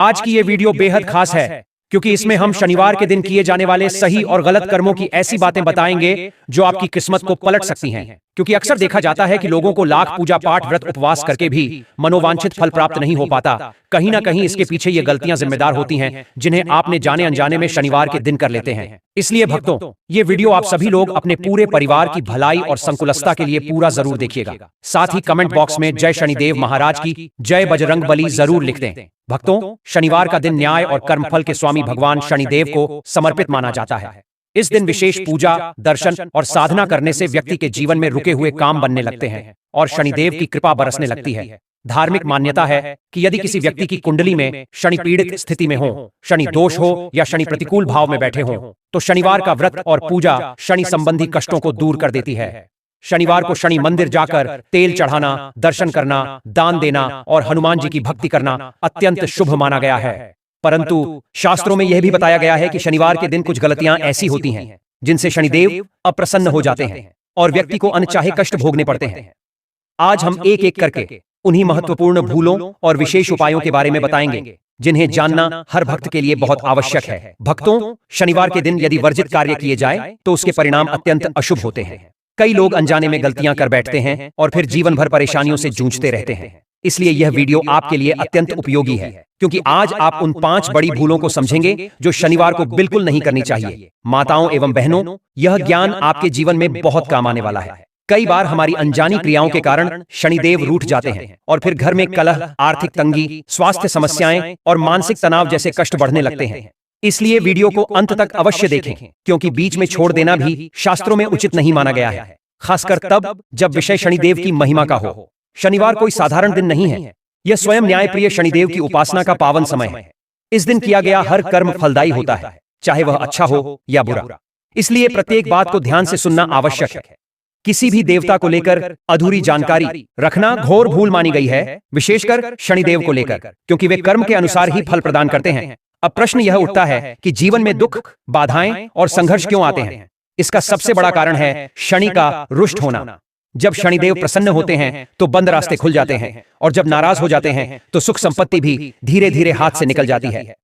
आज की ये वीडियो बेहद खास है क्योंकि इसमें हम शनिवार के दिन किए जाने वाले सही और गलत कर्मों की ऐसी बातें बताएंगे जो आपकी किस्मत को पलट सकती हैं। क्योंकि अक्सर देखा जाता है कि लोगों को लाख पूजा पाठ व्रत उपवास करके भी मनोवांछित फल प्राप्त नहीं हो पाता। कहीं ना कहीं इसके पीछे ये गलतियां जिम्मेदार होती हैं जिन्हें आपने जाने अनजाने में शनिवार के दिन कर लेते हैं। इसलिए भक्तों, ये वीडियो आप सभी लोग अपने पूरे परिवार की भलाई और संकुलता के लिए पूरा जरूर देखिएगा। साथ ही कमेंट बॉक्स में जय शनिदेव महाराज की, जय बजरंगबली जरूर लिख दें। भक्तों, शनिवार का दिन न्याय और कर्मफल के स्वामी भगवान शनिदेव को समर्पित माना जाता है। इस दिन विशेष पूजा, दर्शन और साधना करने से व्यक्ति के जीवन में रुके हुए काम बनने लगते हैं और शनिदेव की कृपा बरसने लगती है। धार्मिक मान्यता है कि यदि किसी व्यक्ति की कुंडली में शनि पीड़ित स्थिति में हो, शनि दोष हो या शनि प्रतिकूल भाव में बैठे हो, तो शनिवार का व्रत और पूजा शनि संबंधी कष्टों को दूर कर देती है। शनिवार को शनि मंदिर जाकर तेल चढ़ाना, दर्शन करना, दान देना और हनुमान जी की भक्ति करना अत्यंत शुभ माना गया है। परंतु शास्त्रों में यह भी बताया गया है कि शनिवार के दिन कुछ गलतियां ऐसी होती हैं जिनसे शनिदेव अप्रसन्न हो जाते हैं और व्यक्ति को अनचाहे कष्ट भोगने पड़ते हैं। आज हम एक एक करके उन्हीं महत्वपूर्ण भूलों और विशेष उपायों के बारे में बताएंगे जिन्हें जानना हर भक्त के लिए बहुत आवश्यक है। भक्तों, शनिवार के दिन यदि वर्जित कार्य किए जाए तो उसके परिणाम अत्यंत अशुभ होते हैं। कई लोग अनजाने में गलतियां कर बैठते हैं और फिर जीवन भर परेशानियों से जूझते रहते हैं। इसलिए यह वीडियो आपके लिए अत्यंत उपयोगी है क्योंकि आज आप उन 5 बड़ी भूलों को समझेंगे जो शनिवार को बिल्कुल नहीं करनी चाहिए। माताओं एवं बहनों, यह ज्ञान आपके जीवन में बहुत काम आने वाला है। कई बार हमारी अनजानी क्रियाओं के कारण शनिदेव रूठ जाते हैं और फिर घर में कलह, आर्थिक तंगी, स्वास्थ्य समस्याएं और मानसिक तनाव जैसे कष्ट बढ़ने लगते हैं। इसलिए वीडियो को अंत तक अवश्य देखें क्योंकि बीच में छोड़ देना भी शास्त्रों में उचित नहीं माना गया है, खासकर तब जब विषय शनिदेव की महिमा का हो। शनिवार कोई साधारण दिन नहीं है, यह स्वयं न्यायप्रिय शनिदेव की उपासना का पावन समय है। इस दिन किया गया हर कर्म फलदायी होता है, चाहे वह अच्छा हो या बुरा। इसलिए प्रत्येक बात को ध्यान से सुनना आवश्यक है। किसी भी देवता को लेकर अधूरी जानकारी रखना घोर भूल मानी गई है, विशेषकर शनिदेव को लेकर, क्योंकि वे कर्म के अनुसार ही फल प्रदान करते हैं। अब प्रश्न यह उठता है कि जीवन में दुख, बाधाएं और संघर्ष क्यों आते हैं? इसका सबसे बड़ा कारण है शनि का रुष्ट होना। जब शनिदेव प्रसन्न होते हैं तो बंद रास्ते खुल जाते हैं और जब नाराज हो जाते हैं तो सुख संपत्ति भी धीरे धीरे हाथ से निकल जाती है।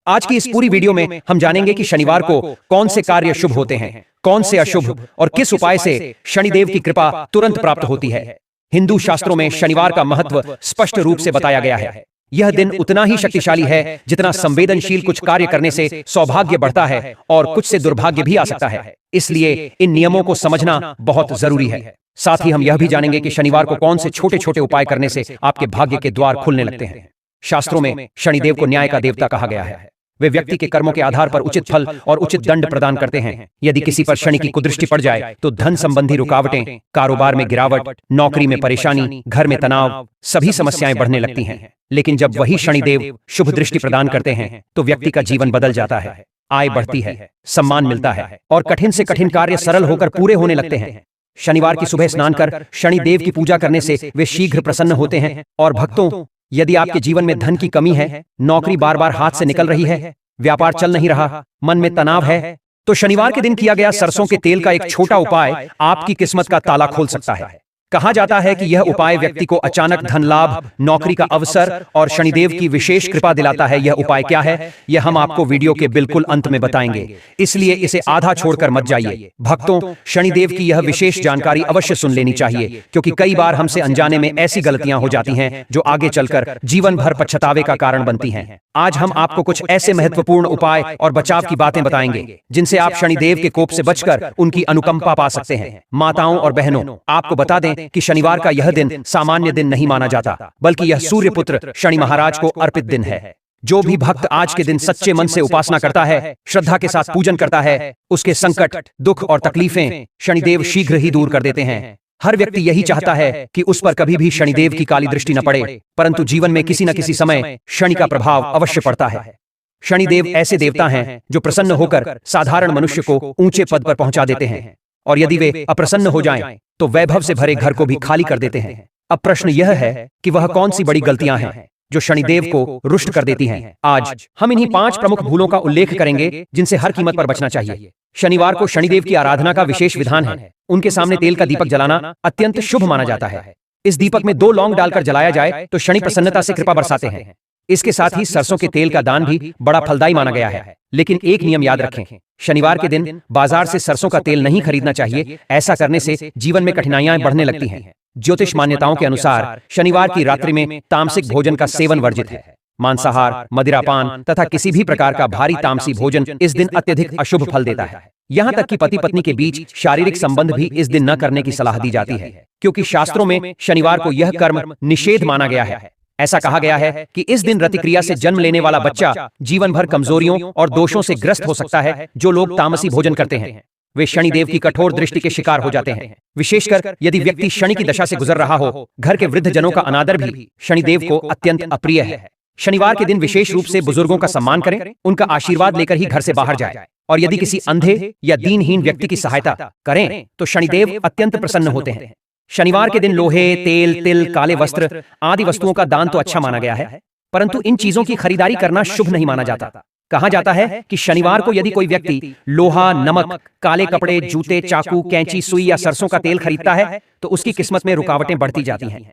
आज की इस पूरी वीडियो में हम जानेंगे कि शनिवार को कौन से कार्य शुभ होते हैं, कौन से अशुभ और किस उपाय से शनिदेव की कृपा तुरंत प्राप्त होती है। हिंदू शास्त्रों में शनिवार का महत्व स्पष्ट रूप से बताया गया है। यह दिन उतना ही शक्तिशाली है जितना संवेदनशील कुछ कार्य करने से सौभाग्य बढ़ता है और कुछ से दुर्भाग्य भी आ सकता है। इसलिए इन नियमों को समझना बहुत जरूरी है। साथ ही हम यह भी जानेंगे कि शनिवार को कौन से छोटे छोटे उपाय करने से आपके भाग्य के द्वार खुलने लगते हैं। शास्त्रों में शनिदेव को न्याय का देवता कहा गया है। वे व्यक्ति के कर्मों के आधार पर उचित फल और उचित दंड प्रदान करते हैं। यदि किसी पर शनि की कुदृष्टि पड़ जाए तो धन संबंधी रुकावटें, कारोबार में गिरावट, नौकरी में परेशानी, घर में तनाव, सभी समस्याएं बढ़ने लगती हैं। लेकिन जब वही शनिदेव शुभ दृष्टि प्रदान करते हैं तो व्यक्ति का जीवन बदल जाता है, आय बढ़ती है, सम्मान मिलता है और कठिन से कठिन कार्य सरल होकर पूरे होने लगते हैं। शनिवार की सुबह स्नान कर शनिदेव की पूजा करने से वे शीघ्र प्रसन्न होते हैं। और भक्तों, यदि आपके जीवन में धन की कमी है, नौकरी बार बार हाथ से निकल रही है, व्यापार चल नहीं रहा, मन में तनाव है, तो शनिवार के दिन किया गया सरसों के तेल का एक छोटा उपाय आपकी किस्मत का ताला खोल सकता है। कहा जाता है कि यह उपाय व्यक्ति को अचानक धन लाभ, नौकरी का अवसर और शनिदेव की विशेष कृपा दिलाता है। यह उपाय क्या है, यह हम आपको वीडियो के बिल्कुल अंत में बताएंगे, इसलिए इसे आधा छोड़कर मत जाइए। भक्तों, शनिदेव की यह विशेष जानकारी अवश्य सुन लेनी चाहिए क्योंकि कई बार हमसे अनजाने में ऐसी गलतियां हो जाती हैं जो आगे चलकर जीवन भर पछतावे का कारण बनती हैं। आज हम आपको कुछ ऐसे महत्वपूर्ण उपाय और बचाव की बातें बताएंगे जिनसे आप शनिदेव के कोप से बचकर उनकी अनुकंपा पा सकते हैं। माताओं और बहनों, आपको बता दें कि शनिवार का यह दिन सामान्य दिन नहीं माना जाता, बल्कि यह सूर्य पुत्र शनि महाराज को अर्पित दिन है। जो भी भक्त आज के दिन सच्चे मन से उपासना करता है, श्रद्धा के साथ पूजन करता है, उसके संकट, दुख और तकलीफें शनिदेव शीघ्र ही दूर कर देते हैं। हर व्यक्ति यही चाहता है कि उस पर कभी भी शनिदेव की काली दृष्टि न पड़े, परंतु जीवन में किसी न किसी समय शनि का प्रभाव अवश्य पड़ता है। शनिदेव ऐसे देवता हैं जो प्रसन्न होकर साधारण मनुष्य को ऊंचे पद पर पहुंचा देते हैं और यदि वे अप्रसन्न हो जाएं तो वैभव से भरे घर को भी खाली कर देते हैं। अब प्रश्न यह है कि वह कौन सी बड़ी गलतियां हैं जो शनिदेव को रुष्ट कर देती हैं। आज हम इन्हीं 5 प्रमुख भूलों का उल्लेख करेंगे जिनसे हर कीमत पर बचना चाहिए। शनिवार को शनिदेव की आराधना का विशेष विधान है। उनके सामने तेल का दीपक जलाना अत्यंत शुभ माना जाता है। इस दीपक में 2 लौंग डालकर जलाया जाए तो शनि प्रसन्नता से कृपा बरसाते हैं। इसके साथ ही सरसों के तेल का दान भी बड़ा फलदायी माना गया है। लेकिन एक नियम याद रखें, शनिवार के दिन बाजार से सरसों का तेल नहीं खरीदना चाहिए। ऐसा करने से जीवन में कठिनाइयां बढ़ने लगती हैं। ज्योतिष मान्यताओं के अनुसार शनिवार की रात्रि में तामसिक भोजन का सेवन वर्जित है। मांसाहार, मदिरापान तथा किसी भी प्रकार का भारी तामसी भोजन इस दिन अत्यधिक अशुभ फल देता है। यहाँ तक कि पति पत्नी के बीच शारीरिक संबंध भी इस दिन न करने की सलाह दी जाती है, क्योंकि शास्त्रों में शनिवार को यह कर्म निषेध माना गया है। ऐसा कहा गया है कि इस दिन रतिक्रिया से जन्म लेने वाला बच्चा जीवन भर कमजोरियों और दोषों से ग्रस्त हो सकता है। जो लोग तामसी भोजन करते हैं वे शनिदेव की कठोर दृष्टि के शिकार हो जाते हैं। विशेषकर यदि व्यक्ति शनि की दशा से गुजर रहा हो। घर के वृद्ध जनों का अनादर भी शनिदेव को अत्यंत अप्रिय है। शनिवार के दिन विशेष रूप से बुजुर्गों का सम्मान करें, उनका आशीर्वाद लेकर ही घर से बाहर जाए। और यदि किसी अंधे या दीनहीन व्यक्ति की सहायता करें तो शनिदेव अत्यंत प्रसन्न होते हैं। शनिवार के दिन लोहे, तेल, तिल, काले वस्त्र आदि वस्तुओं का दान तो अच्छा माना गया है, परंतु इन चीजों की खरीदारी करना शुभ नहीं माना जाता। कहा जाता है कि शनिवार को यदि कोई व्यक्ति लोहा, नमक, काले कपड़े, जूते, चाकू, कैंची, सुई या सरसों का तेल खरीदता है तो उसकी किस्मत में रुकावटें बढ़ती जाती हैं।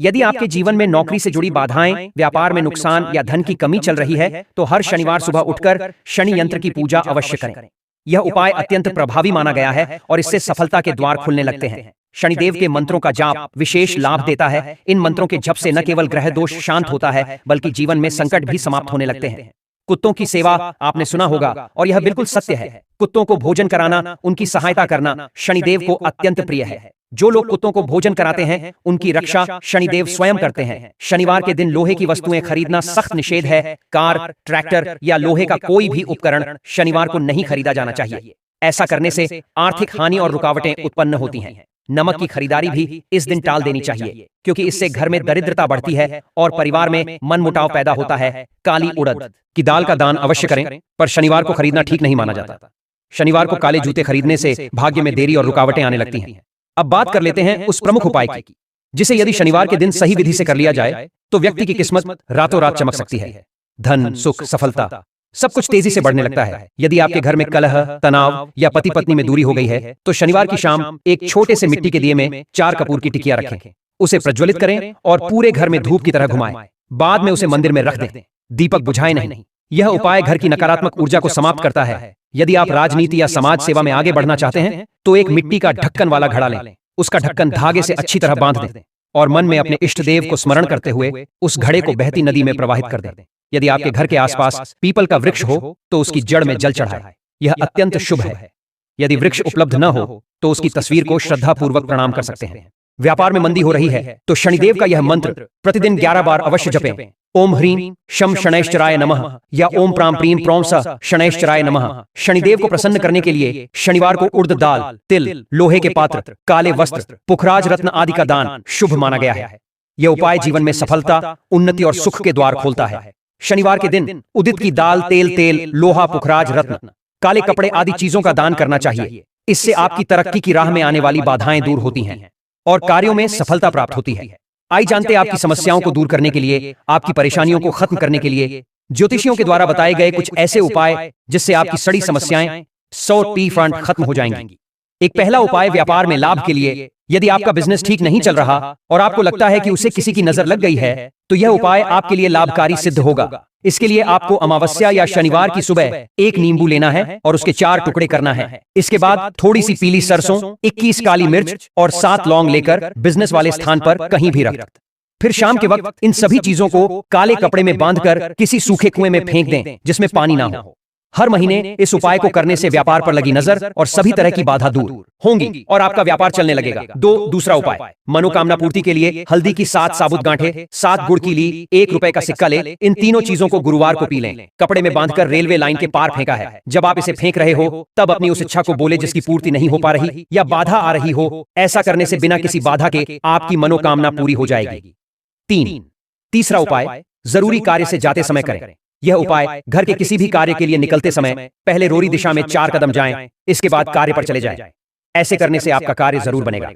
यदि आपके जीवन में नौकरी से जुड़ी बाधाएं, व्यापार में नुकसान या धन की कमी चल रही है तो हर शनिवार सुबह उठकर शनि यंत्र की पूजा अवश्य करें। यह उपाय अत्यंत प्रभावी माना गया है और इससे सफलता के द्वार खुलने लगते हैं। शनिदेव के मंत्रों का जाप विशेष लाभ देता है। इन मंत्रों के जप से न केवल ग्रह दोष शांत होता है बल्कि जीवन में संकट भी समाप्त होने लगते हैं। कुत्तों की सेवा आपने सुना होगा और यह बिल्कुल सत्य है। कुत्तों को भोजन कराना, उनकी सहायता करना शनिदेव को अत्यंत प्रिय है। जो लोग कुत्तों को भोजन कराते हैं उनकी रक्षा शनिदेव स्वयं करते हैं। शनिवार के दिन लोहे की वस्तुएं खरीदना सख्त निषेध है। कार, ट्रैक्टर या लोहे का कोई भी उपकरण शनिवार को नहीं खरीदा जाना चाहिए। ऐसा करने से आर्थिक हानि और रुकावटें उत्पन्न होती हैं। नमक की खरीदारी भी इस दिन टाल देनी चाहिए, क्योंकि इससे घर में दरिद्रता बढ़ती है और परिवार में मनमुटाव पैदा होता है। काली उड़द की दाल का दान अवश्य करें, पर शनिवार को खरीदना ठीक नहीं माना जाता। शनिवार को काले जूते खरीदने से भाग्य में देरी और रुकावटें आने लगती हैं। अब बात कर लेते हैं उस प्रमुख उपाय की, जिसे यदि शनिवार के दिन सही विधि से कर लिया जाए तो व्यक्ति की किस्मत रातों रात चमक सकती है। धन, सुख, सफलता सब कुछ तेजी से बढ़ने लगता है। यदि आपके घर में कलह, तनाव या पति पत्नी में दूरी हो गई है तो शनिवार की शाम एक छोटे से मिट्टी के दिए में 4 कपूर की टिकिया रखें, उसे प्रज्वलित करें और पूरे घर में धूप की तरह घुमाएं। बाद में उसे मंदिर में रख दें, दीपक बुझाएं नहीं। यह उपाय घर की नकारात्मक ऊर्जा को समाप्त करता है। यदि आप राजनीति या समाज सेवा में आगे बढ़ना चाहते हैं तो एक मिट्टी का ढक्कन वाला घड़ा लें, उसका ढक्कन धागे से अच्छी तरह बांध दें और मन में अपने इष्ट देव को स्मरण करते हुए उस घड़े को बहती नदी में प्रवाहित कर दें। यदि आपके घर के आसपास पीपल का वृक्ष हो तो उसकी जड़ में जल चढ़ाएं, यह अत्यंत शुभ है। यदि वृक्ष उपलब्ध न हो तो उसकी तस्वीर को श्रद्धापूर्वक प्रणाम कर सकते हैं। व्यापार में मंदी हो रही है तो शनिदेव का यह मंत्र प्रतिदिन 11 बार अवश्य जपें। ओम ह्रीं शम शनैश्चराय नमः या ओम प्रां प्रीं प्रौं स शनैश्चराय नमः। शनिदेव को प्रसन्न करने के लिए शनिवार को उड़द दाल, तिल, लोहे के पात्र, काले वस्त्र, पुखराज रत्न आदि का दान शुभ माना गया है। यह उपाय जीवन में सफलता, उन्नति और सुख के द्वार खोलता है। शनिवार के दिन उदित की दाल, तेल, लोहा, पुखराज रत्न, काले कपड़े आदि चीजों का दान करना चाहिए। इससे आपकी तरक्की की राह में आने वाली बाधाएं दूर होती हैं और कार्यों में सफलता प्राप्त होती है। आइए जानते हैं आपकी समस्याओं को दूर करने के लिए, आपकी परेशानियों को खत्म करने के लिए ज्योतिषियों के द्वारा बताए गए कुछ ऐसे उपाय जिससे आपकी सड़ी समस्याएं 100% खत्म हो जाएंगी। एक पहला उपाय व्यापार में लाभ के लिए। यदि आपका बिजनेस ठीक नहीं चल रहा और आपको लगता है कि उसे किसी की नजर लग गई है तो यह उपाय आपके लिए लाभकारी सिद्ध होगा। इसके लिए आपको अमावस्या या शनिवार की सुबह एक नींबू लेना है और उसके 4 टुकड़े करना है। इसके बाद थोड़ी सी पीली सरसों, 21 काली मिर्च और 7 लौंग लेकर बिजनेस वाले स्थान पर कहीं भी रख। फिर शाम के वक्त इन सभी चीजों को काले कपड़े में बांधकर किसी सूखे कुएं में फेंक दें जिसमें पानी ना हो। हर महीने इस उपाय को करने से व्यापार पर लगी नजर और सभी तरह की बाधा दूर होंगी और आपका व्यापार चलने लगेगा। दूसरा उपाय, मनोकामना पूर्ति के लिए हल्दी की 7 साबुत गांठें, 7 गुड़ की ली, 1 रुपए का सिक्का ले। इन तीनों चीजों को गुरुवार को पी लें। कपड़े में बांधकर रेलवे लाइन के पार फेंका है। जब आप इसे फेंक रहे हो तब अपनी उस इच्छा को बोले जिसकी पूर्ति नहीं हो पा रही या बाधा आ रही हो। ऐसा करने से बिना किसी बाधा के आपकी मनोकामना पूरी हो जाएगी। तीसरा उपाय, जरूरी कार्य से जाते समय करें। यह उपाय घर के किसी भी कार्य के लिए निकलते समय पहले रोरी दिशा में 4 कदम जाएं, इसके बाद कार्य पर चले जाएं। ऐसे करने से आपका कार्य जरूर बनेगा।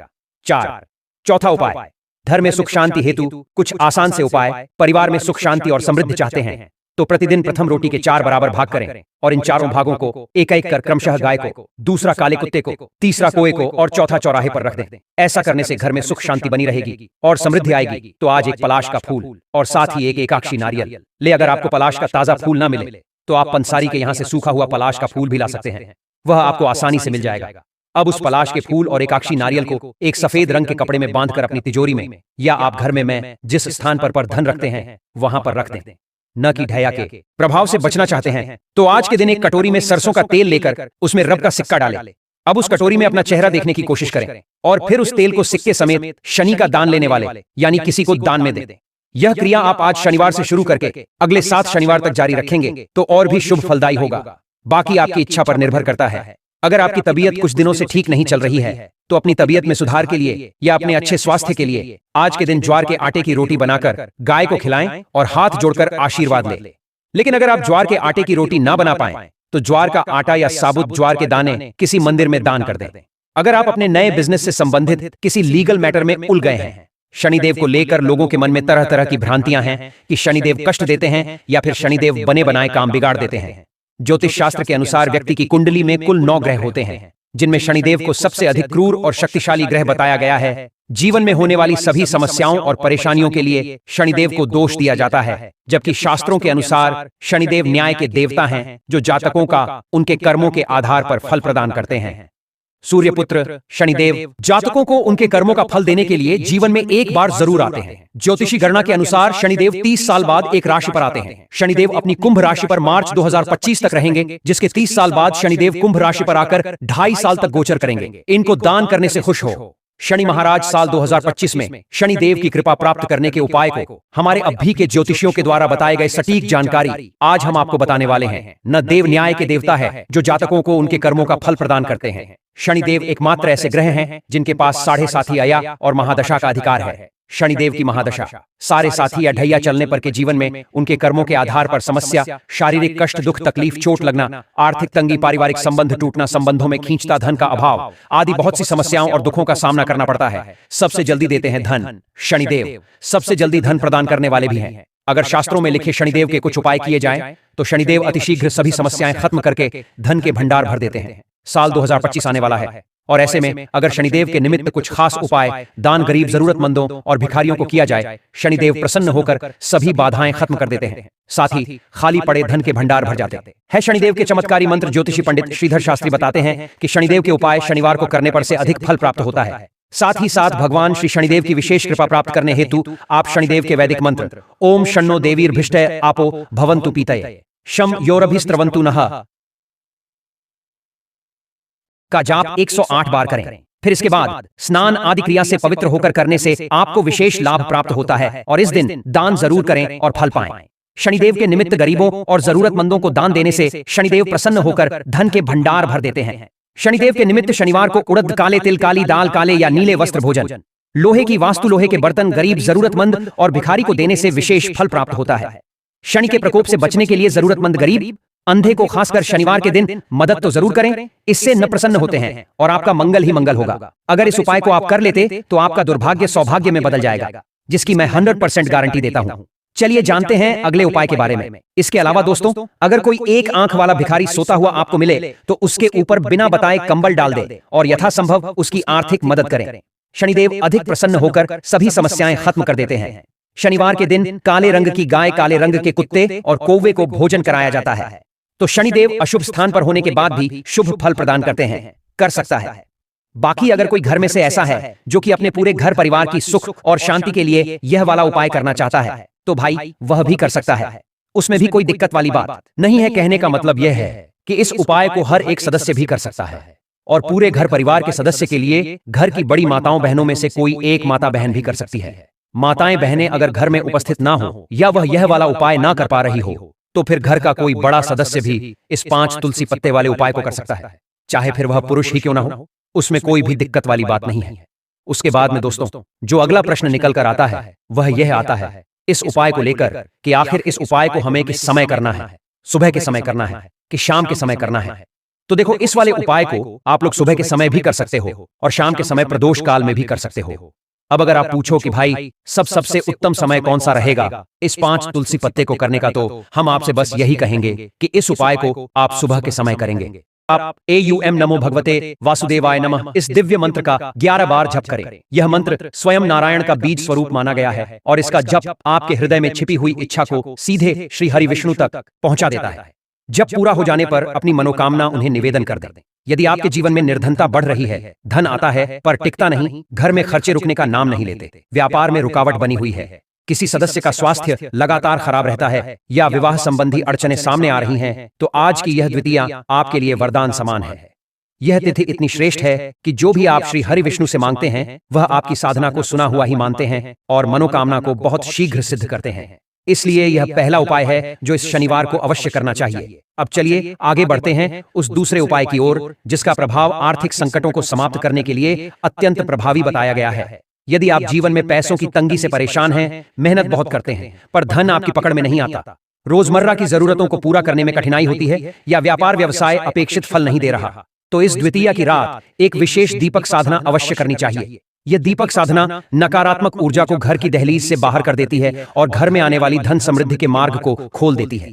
चौथा उपाय, घर में सुख शांति हेतु कुछ आसान से उपाय। परिवार में सुख शांति और समृद्धि चाहते हैं तो प्रतिदिन प्रथम रोटी के 4 बराबर भाग करें और इन चारों भागों को एक एक कर क्रमशः गाय को, दूसरा काले कुत्ते को, तीसरा कोए को और चौथा चौराहे पर रख दें। ऐसा करने से घर में सुख शांति बनी रहेगी और समृद्धि आएगी। तो आज एक पलाश का फूल और साथ ही एक एकाक्षी नारियल ले। अगर आपको पलाश का ताजा फूल ना मिले तो आप पंसारी के यहाँ से सूखा हुआ पलाश का फूल भी ला सकते हैं, वह आपको आसानी से मिल जाएगा। अब उस पलाश के फूल और एकाक्षी नारियल को एक सफेद रंग के कपड़े में बांधकर अपनी तिजोरी में या आप घर में मैं जिस स्थान पर धन रखते हैं वहां पर रख दें। न कि ढैया के प्रभाव से बचना चाहते हैं तो आज के दिन एक कटोरी में सरसों का तेल लेकर उसमें रब का सिक्का डालें। अब उस कटोरी में अपना चेहरा देखने की कोशिश करें और फिर उस तेल को सिक्के समेत शनि का दान लेने वाले यानी किसी को दान में दें। यह क्रिया आप आज शनिवार से शुरू करके अगले 7 शनिवार तक जारी रखेंगे तो और भी शुभ फलदायी होगा। बाकी आपकी इच्छा पर निर्भर करता है। अगर आपकी तबीयत कुछ दिनों से ठीक नहीं चल रही है तो अपनी तबीयत में सुधार के लिए या अपने अच्छे स्वास्थ्य के लिए आज के दिन ज्वार के आटे की रोटी बनाकर गाय को खिलाएं और हाथ जोड़कर आशीर्वाद लें। लेकिन अगर आप ज्वार के आटे की रोटी ना बना पाएं तो ज्वार का आटा या साबुत ज्वार के दाने किसी मंदिर में दान कर दें। अगर आप अपने नए बिजनेस से संबंधित किसी लीगल मैटर में उलझ गए हैं, शनिदेव को लेकर लोगों के मन में तरह तरह की भ्रांतियां हैं कि शनिदेव कष्ट देते हैं या फिर शनिदेव बने बनाए काम बिगाड़ देते हैं। ज्योतिष शास्त्र के अनुसार व्यक्ति की कुंडली में कुल 9 ग्रह होते हैं, जिनमें शनिदेव को सबसे अधिक क्रूर और शक्तिशाली ग्रह बताया गया है। जीवन में होने वाली सभी समस्याओं और परेशानियों के लिए शनिदेव को दोष दिया जाता है, जबकि शास्त्रों के अनुसार शनिदेव न्याय के देवता हैं जो जातकों का उनके कर्मों के आधार पर फल प्रदान करते हैं। सूर्यपुत्र शनिदेव जातकों को उनके कर्मों का फल देने के लिए जीवन में एक बार जरूर आते हैं। ज्योतिषी गणना के अनुसार शनिदेव 30 साल बाद एक राशि पर आते हैं। शनिदेव अपनी कुंभ राशि पर मार्च 2025 तक रहेंगे, जिसके 30 साल बाद शनिदेव कुंभ राशि पर आकर 2.5 साल तक गोचर करेंगे। इनको दान करने से खुश हो। शनि महाराज साल 2025 में शनिदेव की कृपा प्राप्त करने के उपाय को हमारे अभी के ज्योतिषियों के द्वारा बताए गए सटीक जानकारी आज हम आपको बताने वाले हैं। न देव न्याय के देवता है जो जातकों को उनके कर्मों का फल प्रदान करते हैं। शनिदेव एकमात्र ऐसे ग्रह हैं जिनके पास साढ़े साथी आया और महादशा का अधिकार है। शनिदेव की महादशा सारे साथी या ढैया चलने पर के जीवन में उनके कर्मों के आधार पर समस्या, शारीरिक कष्ट, दुख, तकलीफ, चोट लगना, आर्थिक तंगी, पारिवारिक संबंध टूटना, संबंधों में खींचता, धन का अभाव आदि बहुत सी समस्याओं और दुखों का सामना करना पड़ता है। सबसे जल्दी देते हैं धन। शनिदेव सबसे जल्दी धन प्रदान करने वाले भी हैं। अगर शास्त्रों में लिखे शनिदेव के कुछ उपाय किए जाएं तो शनिदेव अतिशीघ्र सभी समस्याएं खत्म करके धन के भंडार भर देते हैं। साल 2025 आने वाला है और ऐसे में अगर शनिदेव के निमित्त कुछ खास उपाय, दान गरीब जरूरतमंदों और भिखारियों को किया जाए, शनिदेव प्रसन्न होकर सभी बाधाएं खत्म कर देते हैं। साथ ही खाली पड़े धन के भंडार भर जाते हैं। शनिदेव के चमत्कारी मंत्र ज्योतिषी पंडित श्रीधर शास्त्री बताते हैं कि शनिदेव के उपाय शनिवार को करने पर से अधिक फल प्राप्त होता है। साथ ही साथ भगवान श्री शनिदेव की विशेष कृपा प्राप्त करने हेतु आप शनिदेव के वैदिक मंत्र ओम शन्नो देवीर्भिष्टय आपो भवन्तु पीतये शम योरभिस्त्रवन्तु नः का जाप 108 बार करें। फिर इसके बाद स्नान आदि क्रिया से पवित्र होकर करने से आपको विशेष लाभ प्राप्त होता है और इस दिन दान जरूर करें और फल पाएं। शनिदेव के निमित्त गरीबों और जरूरतमंदों को दान देने से शनिदेव प्रसन्न होकर धन के भंडार भर देते हैं। शनिदेव के निमित्त शनिवार को उड़द, काले तिल, काली दाल, काले या नीले वस्त्र भोजन, लोहे की वास्तु, लोहे के बर्तन गरीब, जरूरतमंद और भिखारी को देने से विशेष फल प्राप्त होता है। शनि के प्रकोप से बचने के लिए जरूरतमंद गरीब, अंधे को खासकर शनिवार के दिन मदद तो जरूर करें, इससे न प्रसन्न होते हैं और आपका मंगल ही मंगल होगा। अगर इस उपाय को आप कर लेते तो आपका दुर्भाग्य सौभाग्य में बदल जाएगा, जिसकी मैं 100% गारंटी देता हूं। चलिए जानते हैं अगले उपाय के बारे में। इसके अलावा दोस्तों, अगर कोई एक आंख वाला भिखारी सोता हुआ आपको मिले तो उसके ऊपर बिना बताए कंबल डाल दे और यथासंभव उसकी आर्थिक मदद करें। शनिदेव अधिक प्रसन्न होकर सभी समस्याएं खत्म कर देते हैं। शनिवार के दिन काले रंग की गाय, काले रंग के कुत्ते और कौवे को भोजन कराया जाता है। तो शनिदेव अशुभ स्थान पर होने के बाद भी शुभ फल प्रदान करते हैं, कर सकता है। बाकी अगर कोई घर में से ऐसा है जो कि अपने पूरे घर परिवार की सुख और शांति के लिए यह वाला उपाय करना चाहता है तो भाई वह भी कर सकता है, उसमें भी कोई दिक्कत वाली बात नहीं है। कहने का मतलब यह है कि इस उपाय को हर एक सदस्य भी कर सकता है और पूरे घर परिवार के सदस्य के लिए घर की बड़ी माताओं बहनों में से कोई एक माता बहन भी कर सकती है। माताएं बहनें अगर घर में उपस्थित ना हो या वह यह वाला उपाय ना कर पा रही हो तो फिर घर का कोई बड़ा सदस्य भी इस 5 तुलसी पत्ते वाले उपाय को कर सकता है, चाहे फिर वह पुरुष ही क्यों ना हो, उसमें कोई भी दिक्कत वाली बात नहीं है। उसके बाद में दोस्तों जो अगला प्रश्न निकल कर आता है वह यह आता है इस उपाय को लेकर कि आखिर इस उपाय को हमें किस समय करना है, सुबह के समय करना है कि शाम के समय करना है। तो देखो, इस वाले उपाय को आप लोग सुबह के समय भी कर सकते हो और शाम के समय प्रदोष काल में भी कर सकते हो। अब अगर आप पूछो कि भाई सबसे उत्तम समय कौन सा रहेगा इस 5 तुलसी पत्ते को करने का, तो हम आपसे बस यही कहेंगे कि इस उपाय को आप सुबह के समय करेंगे। आप AUM नमो भगवते वासुदेवाय नमः इस दिव्य मंत्र का 11 बार जप करें। यह मंत्र स्वयं नारायण का बीज स्वरूप माना गया है और इसका जप आपके हृदय में छिपी हुई इच्छा को सीधे श्री हरि विष्णु तक पहुंचा देता है। जब पूरा हो जाने पर अपनी मनोकामना उन्हें निवेदन कर दें। यदि आपके जीवन में निर्धनता बढ़ रही है, धन आता है पर टिकता नहीं, घर में खर्चे रुकने का नाम नहीं लेते, व्यापार में रुकावट बनी हुई है, किसी सदस्य का स्वास्थ्य लगातार खराब रहता है या विवाह संबंधी अड़चनें सामने आ रही हैं, तो आज की यह द्वितीया आपके लिए वरदान समान है। यह तिथि इतनी श्रेष्ठ है कि जो भी आप श्री हरि विष्णु से मांगते हैं वह आपकी साधना को सुना हुआ ही मानते हैं और मनोकामना को बहुत शीघ्र सिद्ध करते हैं। इसलिए यह पहला उपाय है जो इस शनिवार को अवश्य करना चाहिए। अब चलिए आगे बढ़ते हैं उस दूसरे उपाय की ओर, जिसका प्रभाव आर्थिक संकटों को समाप्त करने के लिए अत्यंत प्रभावी बताया गया है। यदि आप जीवन में पैसों की तंगी से परेशान हैं, मेहनत बहुत करते हैं पर धन आपकी पकड़ में नहीं आता, रोजमर्रा की जरूरतों को पूरा करने में कठिनाई होती है या व्यापार व्यवसाय अपेक्षित फल नहीं दे रहा, तो इस द्वितीया की रात एक विशेष दीपक साधना अवश्य करनी चाहिए। यह दीपक साधना नकारात्मक ऊर्जा को घर की दहलीज से बाहर कर देती है और घर में आने वाली धन समृद्धि के मार्ग को खोल देती है।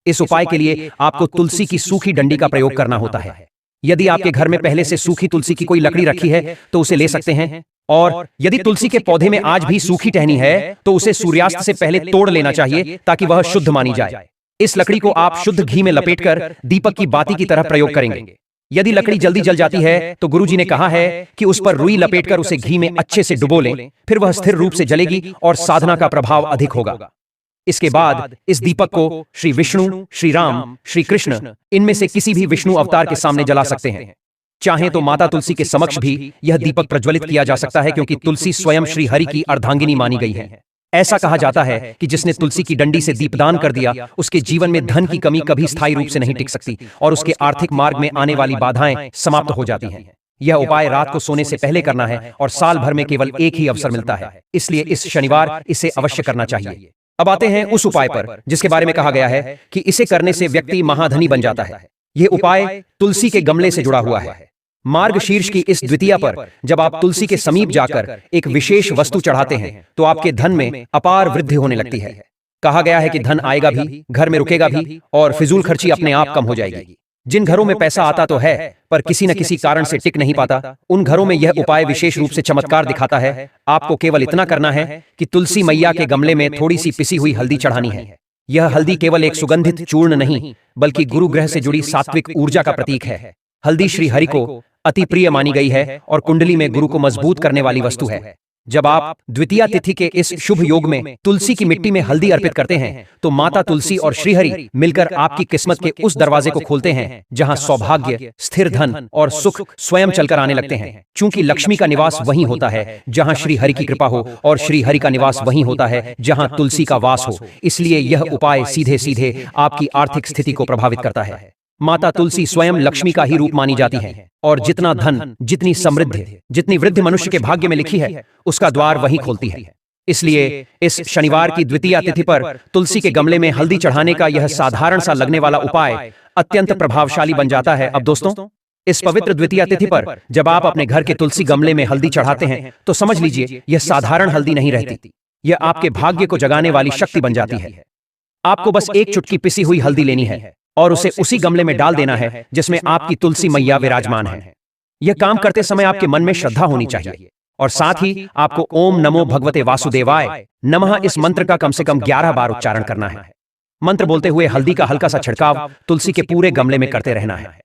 इस उपाय के लिए आपको तुलसी की सूखी डंडी का प्रयोग करना होता है। यदि आपके घर में पहले से सूखी तुलसी की कोई लकड़ी रखी है तो उसे ले सकते हैं, और यदि तुलसी के पौधे में आज भी सूखी टहनी है तो उसे सूर्यास्त से पहले तोड़ लेना चाहिए ताकि वह शुद्ध मानी जाए। इस लकड़ी को आप शुद्ध घी में लपेटकर दीपक की बाती की तरह प्रयोग करेंगे। यदि लकड़ी जल्दी जल जाती है तो गुरुजी ने कहा है कि उस पर रुई लपेटकर उसे घी में अच्छे से डुबो लें, फिर वह स्थिर रूप से जलेगी और साधना का प्रभाव अधिक होगा। इसके बाद इस दीपक को श्री विष्णु, श्री राम, श्री कृष्ण इनमें से किसी भी विष्णु अवतार के सामने जला सकते हैं। चाहे तो माता तुलसी के समक्ष भी यह दीपक प्रज्वलित किया जा सकता है, क्योंकि तुलसी स्वयं श्री हरि की अर्धांगिनी मानी गई है। ऐसा कहा जाता है कि जिसने तुलसी की डंडी से दीपदान कर दिया उसके जीवन में धन की कमी कभी स्थायी रूप से नहीं टिक सकती और उसके आर्थिक मार्ग में आने वाली बाधाएं समाप्त हो जाती हैं। यह उपाय रात को सोने से पहले करना है और साल भर में केवल एक ही अवसर मिलता है, इसलिए इस शनिवार इसे अवश्य करना चाहिए। अब आते हैं उस उपाय पर जिसके बारे में कहा गया है कि इसे करने से व्यक्ति महाधनी बन जाता है। यह उपाय तुलसी के गमले से जुड़ा हुआ है। मार्ग शीर्ष की इस द्वितीया पर जब आप तुलसी के समीप जाकर एक विशेष वस्तु चढ़ाते हैं तो आपके धन में अपार वृद्धि होने लगती है। कहा गया है कि धन आएगा भी, घर में रुकेगा भी और फिजूल खर्ची अपने आप कम हो जाएगी। जिन घरों में पैसा आता तो है पर किसी न किसी कारण से टिक नहीं पाता, उन घरों में यह उपाय विशेष रूप से चमत्कार दिखाता है। आपको केवल इतना करना है कि तुलसी मैया के गमले में थोड़ी सी पिसी हुई हल्दी चढ़ानी है। यह हल्दी केवल एक सुगंधित चूर्ण नहीं बल्कि गुरु ग्रह से जुड़ी सात्विक ऊर्जा का प्रतीक है। हल्दी श्री हरि को अति प्रिय मानी गई है और कुंडली में गुरु को मजबूत करने वाली वस्तु है। जब आप द्वितीया तिथि के इस शुभ योग में तुलसी की मिट्टी में हल्दी अर्पित करते हैं तो माता तुलसी और श्रीहरि मिलकर आपकी किस्मत के उस दरवाजे को खोलते हैं जहां सौभाग्य, स्थिर धन और सुख स्वयं चलकर आने लगते हैं। चूंकि लक्ष्मी का निवास वहीं होता है जहां श्रीहरि की कृपा हो और श्रीहरि का निवास वहीं होता है जहां तुलसी का वास हो, इसलिए यह उपाय सीधे सीधे आपकी आर्थिक स्थिति को प्रभावित करता है। माता तुलसी स्वयं लक्ष्मी का ही रूप मानी जाती है और जितना धन, जितनी समृद्धि, जितनी वृद्धि मनुष्य के भाग्य में लिखी है उसका द्वार वही खोलती है। इसलिए इस शनिवार की द्वितीया तिथि पर तुलसी के गमले में हल्दी चढ़ाने का यह साधारण सा लगने वाला उपाय अत्यंत प्रभावशाली बन जाता है। अब दोस्तों, इस पवित्र द्वितीया तिथि पर जब आप अपने घर के तुलसी गमले में हल्दी चढ़ाते हैं तो समझ लीजिए यह साधारण हल्दी नहीं रहती, यह आपके भाग्य को जगाने वाली शक्ति बन जाती है। आपको बस एक चुटकी पिसी हुई हल्दी लेनी है और उसे उसी गमले में डाल देना है जिसमें आपकी तुलसी मैया विराजमान है। यह काम करते समय आपके मन में श्रद्धा होनी चाहिए और साथ ही आपको ओम नमो भगवते वासुदेवाय नमः इस मंत्र का कम से कम 11 बार उच्चारण करना है। मंत्र बोलते हुए हल्दी का हल्का सा छिड़काव तुलसी के पूरे गमले में करते रहना है।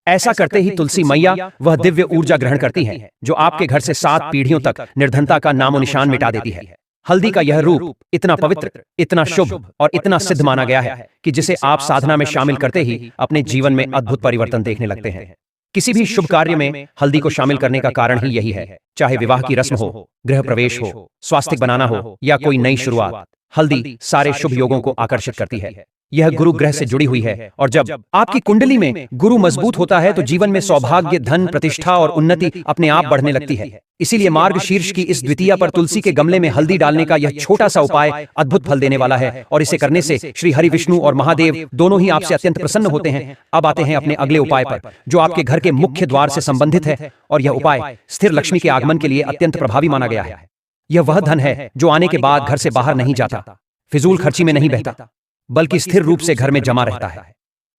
ऐसा करते ही तुलसी मैया वह दिव्य ऊर्जा ग्रहण करती है जो आपके घर से 7 पीढ़ियों तक निर्धनता का नामो निशान मिटा देती है। हल्दी का यह रूप इतना पवित्र, इतना शुभ और इतना सिद्ध माना गया है कि जिसे आप साधना में शामिल करते ही अपने जीवन में अद्भुत परिवर्तन देखने लगते हैं। किसी भी शुभ कार्य में हल्दी को शामिल करने का कारण ही यही है, चाहे विवाह की रस्म हो, गृह प्रवेश हो, स्वास्थ्य बनाना हो या कोई नई शुरुआत, हल्दी सारे शुभ योगों को आकर्षित करती है। यह गुरु ग्रह से जुड़ी हुई है और जब आपकी कुंडली में गुरु मजबूत होता है तो जीवन में सौभाग्य, धन, प्रतिष्ठा और उन्नति अपने आप बढ़ने लगती है। इसीलिए मार्ग शीर्ष की इस द्वितीया पर तुलसी के गमले में हल्दी डालने का यह छोटा सा उपाय अद्भुत फल देने वाला है और इसे करने से श्री हरि विष्णु और महादेव दोनों ही आपसे अत्यंत प्रसन्न होते हैं। अब आते हैं अपने अगले उपाय पर जो आपके घर के मुख्य द्वार से संबंधित है और यह उपाय स्थिर लक्ष्मी के आगमन के लिए अत्यंत प्रभावी माना गया है। यह वह धन है जो आने के बाद घर से बाहर नहीं जाता, फिजूल खर्ची में नहीं बहता, बल्कि स्थिर रूप से घर में जमा रहता है।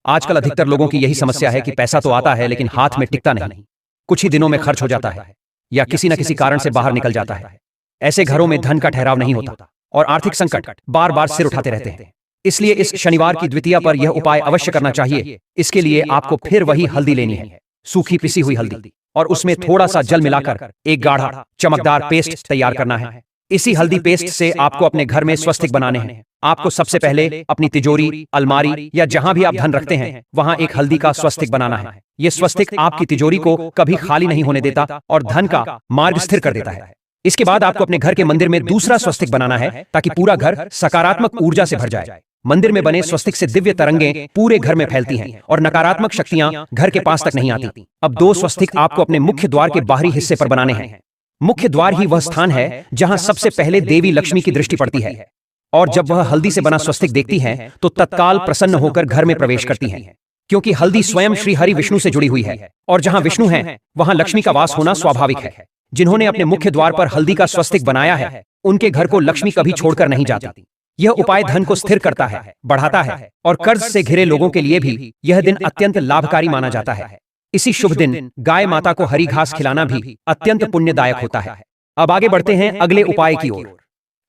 आजकल अधिकतर लोगों की यही समस्या है कि पैसा तो आता है लेकिन हाथ में टिकता नहीं, कुछ ही दिनों में खर्च हो जाता है या किसी न किसी कारण से बाहर निकल जाता है। ऐसे घरों में धन का ठहराव नहीं होता और आर्थिक संकट बार बार सिर उठाते रहते हैं। इसलिए इस शनिवार की द्वितीया पर यह उपाय अवश्य करना चाहिए। इसके लिए आपको फिर वही हल्दी लेनी है, सूखी पिसी हुई हल्दी, और उसमें थोड़ा सा जल मिलाकर एक गाढ़ा चमकदार पेस्ट तैयार करना है। इसी हल्दी पेस्ट से आपको अपने घर में स्वस्तिक बनाने हैं। आपको सबसे पहले अपनी तिजोरी, अलमारी या जहां भी आप धन रखते हैं वहां एक हल्दी का स्वस्तिक बनाना है। यह स्वस्तिक आपकी तिजोरी को कभी खाली नहीं होने देता और धन का मार्ग स्थिर कर देता है। इसके बाद आपको अपने घर के मंदिर में दूसरा स्वस्तिक बनाना है ताकि पूरा घर सकारात्मक ऊर्जा से भर जाए। मंदिर में बने स्वस्तिक से दिव्य तरंगें पूरे घर में फैलती हैं और नकारात्मक शक्तियां घर के पास तक नहीं आती। अब 2 स्वस्तिक आपको अपने मुख्य द्वार के बाहरी हिस्से पर बनाने हैं। मुख्य द्वार ही वह स्थान है जहां सबसे पहले देवी लक्ष्मी की दृष्टि पड़ती है, और जब वह हल्दी से बना स्वस्तिक देखती हैं तो तत्काल प्रसन्न होकर घर में प्रवेश करती हैं, क्योंकि हल्दी स्वयं श्री हरि विष्णु से जुड़ी हुई है और जहां विष्णु हैं वहां लक्ष्मी का वास होना स्वाभाविक है। जिन्होंने अपने मुख्य द्वार पर हल्दी का स्वस्तिक बनाया है उनके घर को लक्ष्मी कभी छोड़कर नहीं जाती। यह उपाय धन को स्थिर करता है, बढ़ाता है और कर्ज से घिरे लोगों के लिए भी यह दिन अत्यंत लाभकारी माना जाता है। इसी शुभ दिन गाय माता को हरी घास खिलाना भी अत्यंत पुण्यदायक होता है। अब आगे बढ़ते हैं अगले उपाय की ओर।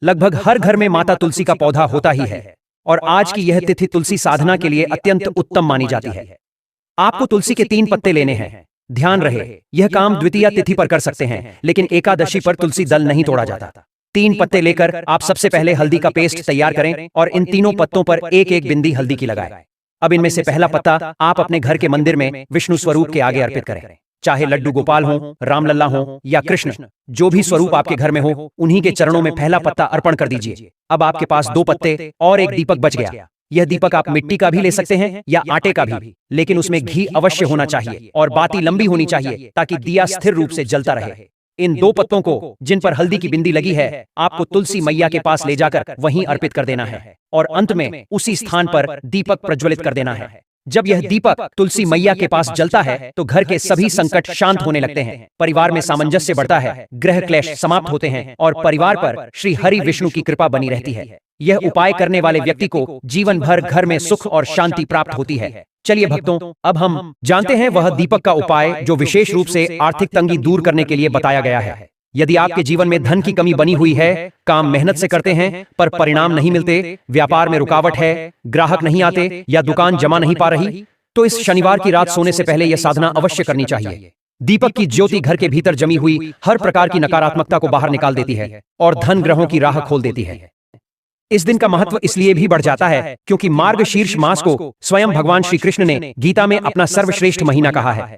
लगभग हर घर में माता तुलसी का पौधा होता ही है और आज की यह तिथि तुलसी साधना के लिए अत्यंत उत्तम मानी जाती है। आपको तुलसी के 3 पत्ते लेने हैं। ध्यान रहे, यह काम द्वितीया तिथि पर कर सकते हैं लेकिन एकादशी पर तुलसी दल नहीं तोड़ा जाता। 3 पत्ते लेकर आप सबसे पहले हल्दी का पेस्ट तैयार करें और इन तीनों पत्तों पर एक एक बिंदी हल्दी की लगाएं। अब इनमें से पहला पत्ता आप अपने घर के मंदिर में विष्णु स्वरूप के आगे अर्पित करें। चाहे लड्डू गोपाल हो, रामलल्ला हो या कृष्ण, जो भी स्वरूप आपके घर में हो उन्हीं के चरणों में पहला पत्ता अर्पण कर दीजिए। अब आपके पास 2 पत्ते और एक दीपक बच गया। यह दीपक आप मिट्टी का भी ले सकते हैं या आटे का भी, लेकिन उसमें घी अवश्य होना चाहिए और बाती लंबी होनी चाहिए ताकि दिया स्थिर रूप से जलता रहे। इन 2 पत्तों को जिन पर हल्दी की बिंदी लगी है आपको तुलसी मैया के पास ले जाकर वहीं अर्पित कर देना है और अंत में उसी स्थान पर दीपक प्रज्वलित कर देना है। जब यह दीपक तुलसी मैया के पास जलता है तो घर के सभी संकट शांत होने लगते हैं, परिवार में सामंजस्य बढ़ता है, ग्रह क्लेश समाप्त होते हैं और परिवार पर श्री हरि विष्णु की कृपा बनी रहती है। यह उपाय करने वाले व्यक्ति को जीवन भर घर में सुख और शांति प्राप्त होती है। चलिए भक्तों, अब हम जानते हैं वह दीपक का उपाय जो विशेष रूप से आर्थिक तंगी दूर करने के लिए बताया गया है। यदि आपके जीवन में धन की कमी बनी हुई है, काम मेहनत से करते हैं पर परिणाम नहीं मिलते, व्यापार में रुकावट है, ग्राहक नहीं आते या दुकान जमा नहीं पा रही, तो इस शनिवार की रात सोने से पहले यह साधना अवश्य करनी चाहिए। दीपक की ज्योति घर के भीतर जमी हुई हर प्रकार की नकारात्मकता को बाहर निकाल देती है और धन ग्रहों की राह खोल देती है। इस दिन का महत्व इसलिए भी बढ़ जाता है क्योंकि मार्गशीर्ष मास को स्वयं भगवान श्री कृष्ण ने गीता में अपना सर्वश्रेष्ठ महीना कहा है।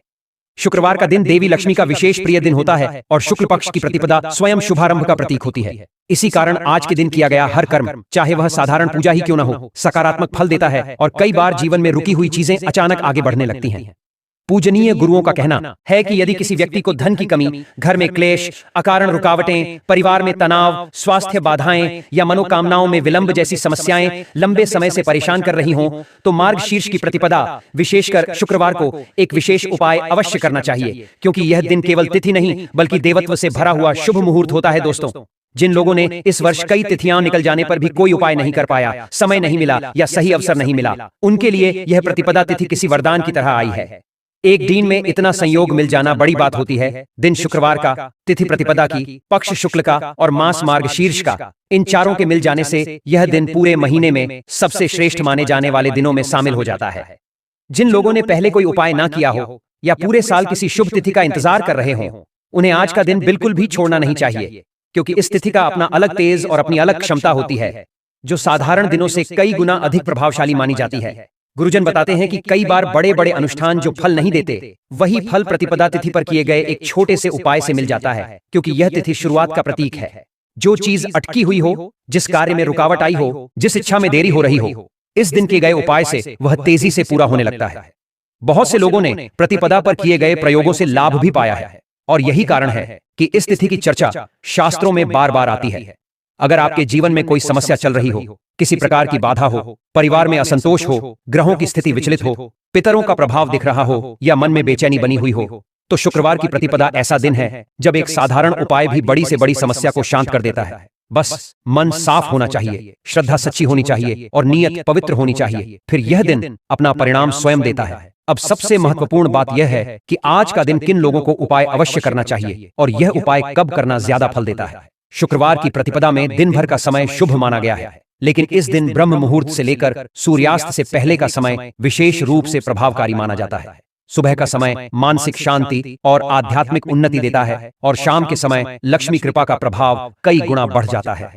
शुक्रवार का दिन देवी लक्ष्मी का विशेष प्रिय दिन होता है और शुक्ल पक्ष की प्रतिपदा स्वयं शुभारंभ का प्रतीक होती है। इसी कारण आज के दिन किया गया हर कर्म, चाहे वह साधारण पूजा ही क्यों न हो, सकारात्मक फल देता है और कई बार जीवन में रुकी हुई चीजें अचानक आगे बढ़ने लगती हैं। पूजनीय गुरुओं का कहना है कि यदि किसी व्यक्ति को धन की कमी, घर में क्लेश, अकारण रुकावटें, परिवार में तनाव, स्वास्थ्य बाधाएं या मनोकामनाओं में विलंब जैसी समस्याएं लंबे समय से परेशान कर रही हों, तो मार्गशीर्ष की प्रतिपदा विशेषकर शुक्रवार को एक विशेष उपाय अवश्य करना चाहिए, क्योंकि यह दिन केवल तिथि नहीं बल्कि देवत्व से भरा हुआ शुभ मुहूर्त होता है। दोस्तों, जिन लोगों ने इस वर्ष कई तिथियां निकल जाने पर भी कोई उपाय नहीं कर पाया, समय नहीं मिला या सही अवसर नहीं मिला, उनके लिए यह प्रतिपदा तिथि किसी वरदान की तरह आई है। एक दिन में इतना संयोग मिल जाना बड़ी बात होती है। दिन शुक्रवार का, तिथि प्रतिपदा की, पक्ष शुक्ल का और मास मार्गशीर्ष का, इन चारों के मिल जाने से यह दिन पूरे महीने में सबसे श्रेष्ठ माने जाने वाले दिनों में शामिल हो जाता है। जिन लोगों ने पहले कोई उपाय ना किया हो या पूरे साल किसी शुभ तिथि का इंतजार कर रहे हों, उन्हें आज का दिन बिल्कुल भी छोड़ना नहीं चाहिए, क्योंकि इस तिथि का अपना अलग तेज और अपनी अलग क्षमता होती है जो साधारण दिनों से कई गुना अधिक प्रभावशाली मानी जाती है। गुरुजन बताते हैं कि कई बार बड़े बड़े अनुष्ठान जो फल नहीं देते, वही फल प्रतिपदा तिथि पर किए गए एक छोटे से उपाय से मिल जाता है, क्योंकि यह तिथि शुरुआत का प्रतीक है। जो चीज अटकी हुई हो, जिस कार्य में रुकावट आई हो, जिस इच्छा में देरी हो रही हो, इस दिन किए गए उपाय से वह तेजी से पूरा होने लगता है। बहुत से लोगों ने प्रतिपदा पर किए गए प्रयोगों से लाभ भी पाया है और यही कारण है कि इस तिथि की चर्चा शास्त्रों में बार बार आती है। अगर आपके जीवन में कोई समस्या चल रही हो, किसी प्रकार की बाधा हो, परिवार में असंतोष हो, ग्रहों की स्थिति विचलित हो, पितरों का प्रभाव दिख रहा हो या मन में बेचैनी बनी हुई हो, तो शुक्रवार की प्रतिपदा ऐसा दिन है जब एक साधारण उपाय भी बड़ी से बड़ी समस्या को शांत कर देता है। बस मन साफ होना चाहिए, श्रद्धा सच्ची होनी चाहिए और नीयत पवित्र होनी चाहिए, फिर यह दिन अपना परिणाम स्वयं देता है। अब सबसे महत्वपूर्ण बात यह है कि आज का दिन किन लोगों को उपाय अवश्य करना चाहिए और यह उपाय कब करना ज्यादा फल देता है। शुक्रवार की प्रतिपदा में दिन भर का समय शुभ माना गया है, लेकिन इस दिन ब्रह्म मुहूर्त से लेकर सूर्यास्त से पहले का समय विशेष रूप से प्रभावकारी माना जाता है। सुबह का समय मानसिक शांति और आध्यात्मिक उन्नति देता है और शाम के समय लक्ष्मी कृपा का प्रभाव कई गुना बढ़ जाता है।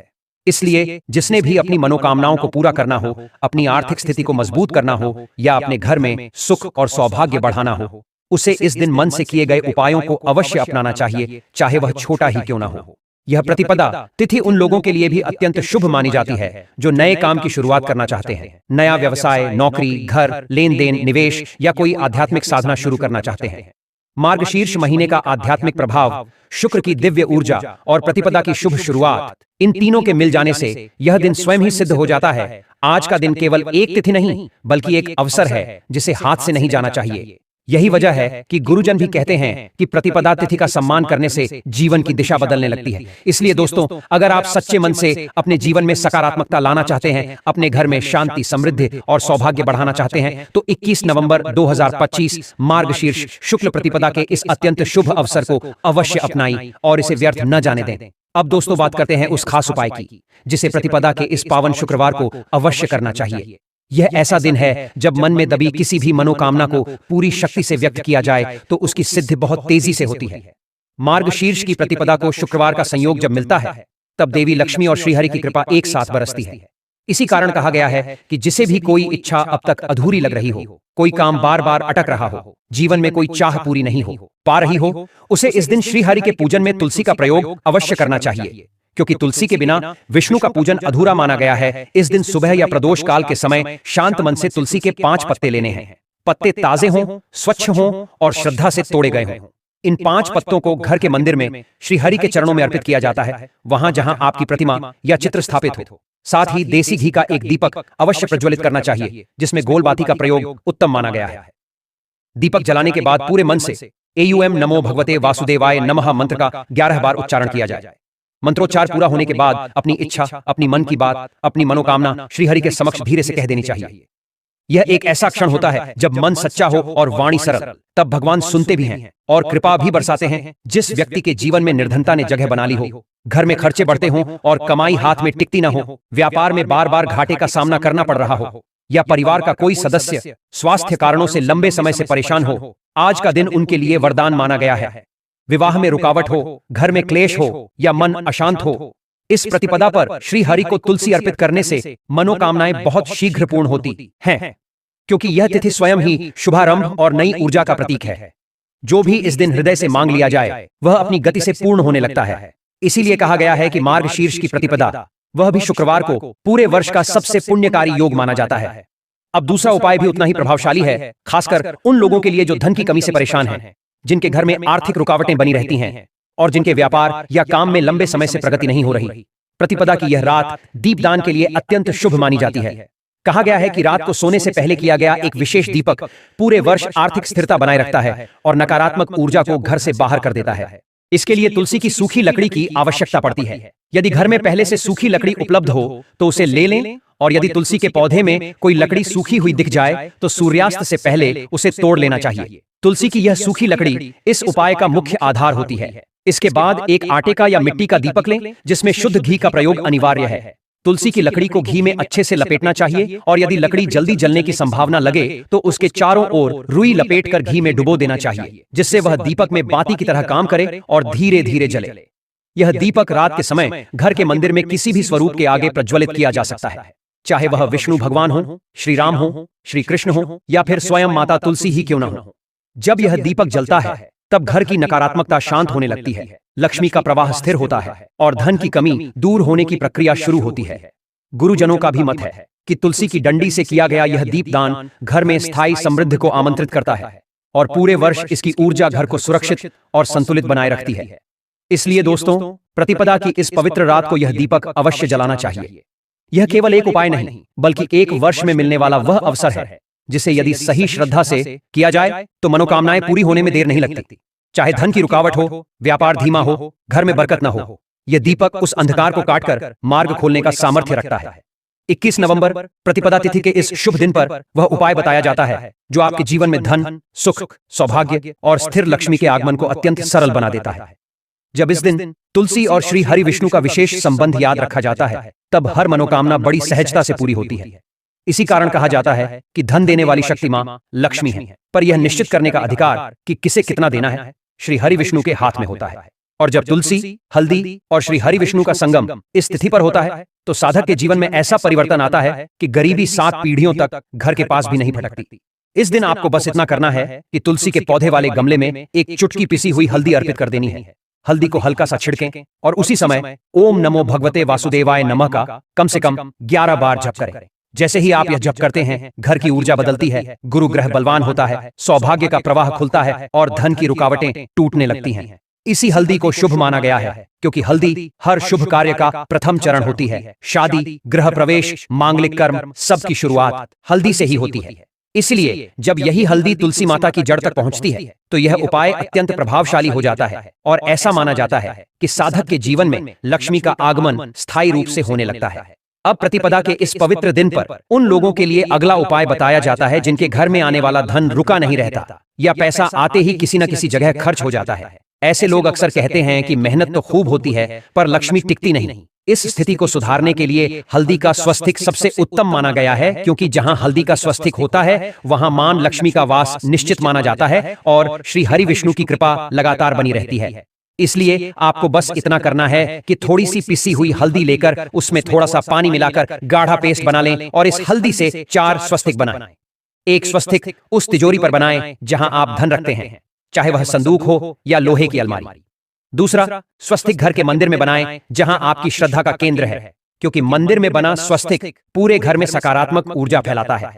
इसलिए जिसने भी अपनी मनोकामनाओं को पूरा करना हो, अपनी आर्थिक स्थिति को मजबूत करना हो या अपने घर में सुख और सौभाग्य बढ़ाना हो, उसे इस दिन मन से किए गए उपायों को अवश्य अपनाना चाहिए, चाहे वह छोटा ही क्यों ना हो। यह प्रतिपदा तिथि उन लोगों के लिए भी अत्यंत शुभ मानी जाती है जो नए काम की शुरुआत करना चाहते हैं, नया व्यवसाय, नौकरी, घर, लेन देन, निवेश या कोई आध्यात्मिक साधना शुरू करना चाहते हैं। मार्गशीर्ष महीने का आध्यात्मिक प्रभाव, शुक्र की दिव्य ऊर्जा और प्रतिपदा की शुभ शुरुआत, इन तीनों के मिल जाने से यह दिन स्वयं ही सिद्ध हो जाता है। आज का दिन केवल एक तिथि नहीं बल्कि एक अवसर है जिसे हाथ से नहीं जाना चाहिए। यही वजह है कि गुरुजन भी कहते हैं कि प्रतिपदा तिथि का सम्मान करने से जीवन की दिशा बदलने लगती है। इसलिए दोस्तों, अगर आप सच्चे मन से अपने जीवन में सकारात्मकता लाना चाहते हैं, अपने घर में शांति, समृद्धि और सौभाग्य बढ़ाना चाहते हैं, तो 21 नवंबर 2025 मार्गशीर्ष शुक्ल प्रतिपदा के इस अत्यंत शुभ अवसर को अवश्य अपनाएं और इसे व्यर्थ न जाने दें। अब दोस्तों, बात करते हैं उस खास उपाय की जिसे प्रतिपदा के इस पावन शुक्रवार को अवश्य करना चाहिए। यह ऐसा दिन है जब मन में दबी किसी भी मनोकामना को पूरी शक्ति से व्यक्त किया जाए तो उसकी सिद्धि बहुत तेजी से होती है। मार्गशीर्ष की प्रतिपदा को शुक्रवार का संयोग जब मिलता है तब देवी लक्ष्मी और श्रीहरि की कृपा एक साथ बरसती है। इसी कारण कहा गया है कि जिसे भी कोई इच्छा अब तक अधूरी लग रही हो, कोई काम बार बार अटक रहा हो, जीवन में कोई चाह पूरी नहीं हो पा रही हो, उसे इस दिन श्रीहरि के पूजन में तुलसी का प्रयोग अवश्य करना चाहिए, क्योंकि तुलसी के बिना विष्णु का पूजन अधूरा माना गया है। इस दिन सुबह या प्रदोष काल के समय शांत मन से तुलसी के 5 पत्ते लेने हैं। पत्ते ताजे हों, स्वच्छ हों और श्रद्धा से तोड़े गए हों। इन 5 पत्तों को घर के मंदिर में श्री हरि के चरणों में अर्पित किया जाता है, वहां जहां आपकी प्रतिमा या चित्र स्थापित हो। साथ ही देसी घी का एक दीपक अवश्य प्रज्वलित करना चाहिए, जिसमें गोल बाती का प्रयोग उत्तम माना गया है। दीपक जलाने के बाद पूरे मन से एयूएम नमो भगवते वासुदेवाय नमः मंत्र का 11 बार उच्चारण किया जाए। मंत्रोच्चार पूरा होने के बाद अपनी इच्छा, अपनी मन की बात, अपनी मनोकामना श्रीहरि के समक्ष धीरे से कह देनी चाहिए। यह एक ऐसा क्षण होता है जब मन सच्चा हो और वाणी सरल, तब भगवान सुनते भी हैं और कृपा भी बरसाते हैं। जिस व्यक्ति के जीवन में निर्धनता ने जगह बना ली हो, घर में खर्चे बढ़ते हों और कमाई हाथ में टिकती न हो, व्यापार में बार बार घाटे का सामना करना पड़ रहा हो, या परिवार का कोई सदस्य स्वास्थ्य कारणों से लंबे समय से परेशान हो, आज का दिन उनके लिए वरदान माना गया है। विवाह में रुकावट हो, घर में क्लेश हो या मन अशांत हो, इस प्रतिपदा पर श्री हरि को तुलसी अर्पित करने से मनोकामनाएं बहुत शीघ्र पूर्ण होती हैं, क्योंकि यह तिथि स्वयं ही शुभारंभ और नई ऊर्जा का प्रतीक है। जो भी इस दिन हृदय से मांग लिया जाए वह अपनी गति से पूर्ण होने लगता है। इसीलिए कहा गया है कि मार्गशीर्ष की प्रतिपदा, वह भी शुक्रवार को, पूरे वर्ष का सबसे पुण्यकारी योग माना जाता है। अब दूसरा उपाय भी उतना ही प्रभावशाली है, खासकर उन लोगों के लिए जो धन की कमी से परेशान हैं, जिनके घर में आर्थिक रुकावटें बनी रहती हैं और जिनके व्यापार या काम में लंबे समय से प्रगति नहीं हो रही। प्रतिपदा की यह रात दीपदान के लिए अत्यंत शुभ मानी जाती है। कहा गया है कि रात को सोने से पहले किया गया एक विशेष दीपक पूरे वर्ष आर्थिक स्थिरता बनाए रखता है और नकारात्मक ऊर्जा को घर से बाहर कर देता है। इसके लिए तुलसी की सूखी लकड़ी की आवश्यकता पड़ती है। यदि घर में पहले से सूखी लकड़ी उपलब्ध हो तो उसे ले लें, और यदि तुलसी के पौधे में कोई लकड़ी सूखी हुई दिख जाए तो सूर्यास्त से पहले उसे तोड़ लेना चाहिए। तुलसी की यह सूखी लकड़ी इस उपाय का मुख्य आधार होती है। इसके बाद एक आटे का या मिट्टी का दीपक लें जिसमें शुद्ध घी का प्रयोग अनिवार्य है। तुलसी की लकड़ी को घी में अच्छे से लपेटना चाहिए और यदि लकड़ी जल्दी जलने की संभावना लगे तो उसके चारों ओर रुई लपेटकर घी में डुबो देना चाहिए, जिससे वह दीपक में बाती की तरह काम करे और धीरे धीरे जले। यह दीपक रात के समय घर के मंदिर में किसी भी स्वरूप के आगे प्रज्वलित किया जा सकता है, चाहे वह विष्णु भगवान हो, श्री राम हो, श्री कृष्ण हो या फिर स्वयं माता तुलसी ही क्यों न हो। जब यह दीपक जलता है तब घर की नकारात्मकता शांत होने लगती है, लक्ष्मी का प्रवाह स्थिर होता है और धन की कमी दूर होने की प्रक्रिया शुरू होती है। गुरुजनों का भी मत है कि तुलसी की डंडी से किया गया यह दीपदान घर में स्थायी समृद्धि को आमंत्रित करता है और पूरे वर्ष इसकी ऊर्जा घर को सुरक्षित और संतुलित बनाए रखती है। इसलिए दोस्तों, प्रतिपदा की इस पवित्र रात को यह दीपक अवश्य जलाना चाहिए। यह केवल एक उपाय नहीं बल्कि एक वर्ष में मिलने वाला वह अवसर है जिसे यदि सही श्रद्धा से किया जाए तो मनोकामनाएं पूरी होने में देर नहीं लगती। चाहे धन की रुकावट हो, व्यापार धीमा हो, घर में बरकत न हो, यह दीपक उस अंधकार को काटकर मार्ग खोलने का सामर्थ्य रखता है। 21 नवंबर प्रतिपदा तिथि के इस शुभ दिन पर वह उपाय बताया जाता है जो आपके जीवन में धन, सुख, सौभाग्य और स्थिर लक्ष्मी के आगमन को अत्यंत सरल बना देता है। जब इस दिन तुलसी और श्री हरि विष्णु का विशेष संबंध याद रखा जाता है, तब हर मनोकामना बड़ी सहजता से पूरी होती है। इसी कारण कहा जाता है कि धन देने वाली शक्ति मां लक्ष्मी है, पर यह निश्चित करने का अधिकार कि किसे कितना देना है श्री हरि विष्णु के हाथ में होता है। और जब तुलसी, हल्दी और श्री हरि विष्णु का संगम इस तिथि पर होता है तो साधक के जीवन में ऐसा परिवर्तन आता है कि गरीबी 7 पीढ़ियों तक घर के पास भी नहीं भटकती। इस दिन आपको बस इतना करना है कि तुलसी के पौधे वाले गमले में एक चुटकी पिसी हुई हल्दी अर्पित कर देनी है। हल्दी को हल्का सा छिड़कें और उसी समय ओम नमो भगवते वासुदेवाय नमः का कम से कम 11 बार जप करें। जैसे ही आप यह जप करते हैं, घर की ऊर्जा बदलती है, गुरु ग्रह बलवान होता है, सौभाग्य का प्रवाह खुलता है और धन की रुकावटें टूटने लगती हैं। इसी हल्दी को शुभ माना गया है क्योंकि हल्दी हर शुभ कार्य का प्रथम चरण होती है। शादी, गृह प्रवेश, मांगलिक कर्म, सबकी शुरुआत हल्दी से ही होती है। इसलिए जब यही हल्दी तुलसी माता की जड़ तक पहुंचती है तो यह उपाय अत्यंत प्रभावशाली हो जाता है और ऐसा माना जाता है कि साधक के जीवन में लक्ष्मी का आगमन स्थायी रूप से होने लगता है। अब प्रतिपदा के इस पवित्र दिन पर उन लोगों के लिए अगला उपाय बताया जाता है जिनके घर में आने वाला धन रुका नहीं रहता या पैसा आते ही किसी न किसी जगह खर्च हो जाता है। ऐसे लोग अक्सर कहते हैं कि मेहनत तो खूब होती है पर लक्ष्मी टिकती नहीं। इस स्थिति को सुधारने के लिए हल्दी का स्वस्तिक सबसे उत्तम माना गया है क्योंकि जहां हल्दी का स्वस्तिक होता है वहां मां लक्ष्मी का वास निश्चित माना जाता है और श्री हरि विष्णु की कृपा लगातार बनी रहती है। इसलिए आपको बस इतना करना है कि थोड़ी सी पिसी हुई हल्दी लेकर उसमें थोड़ा सा पानी मिलाकर गाढ़ा पेस्ट बना लें और इस हल्दी से 4 स्वस्तिक बनाएं। एक स्वस्तिक उस तिजोरी पर बनाएं जहां आप धन रखते हैं, चाहे वह संदूक हो या लोहे की अलमारी। दूसरा स्वस्तिक घर के मंदिर में बनाएं जहां आपकी श्रद्धा का केंद्र है, क्योंकि मंदिर में बना स्वस्तिक पूरे घर में सकारात्मक ऊर्जा फैलाता है।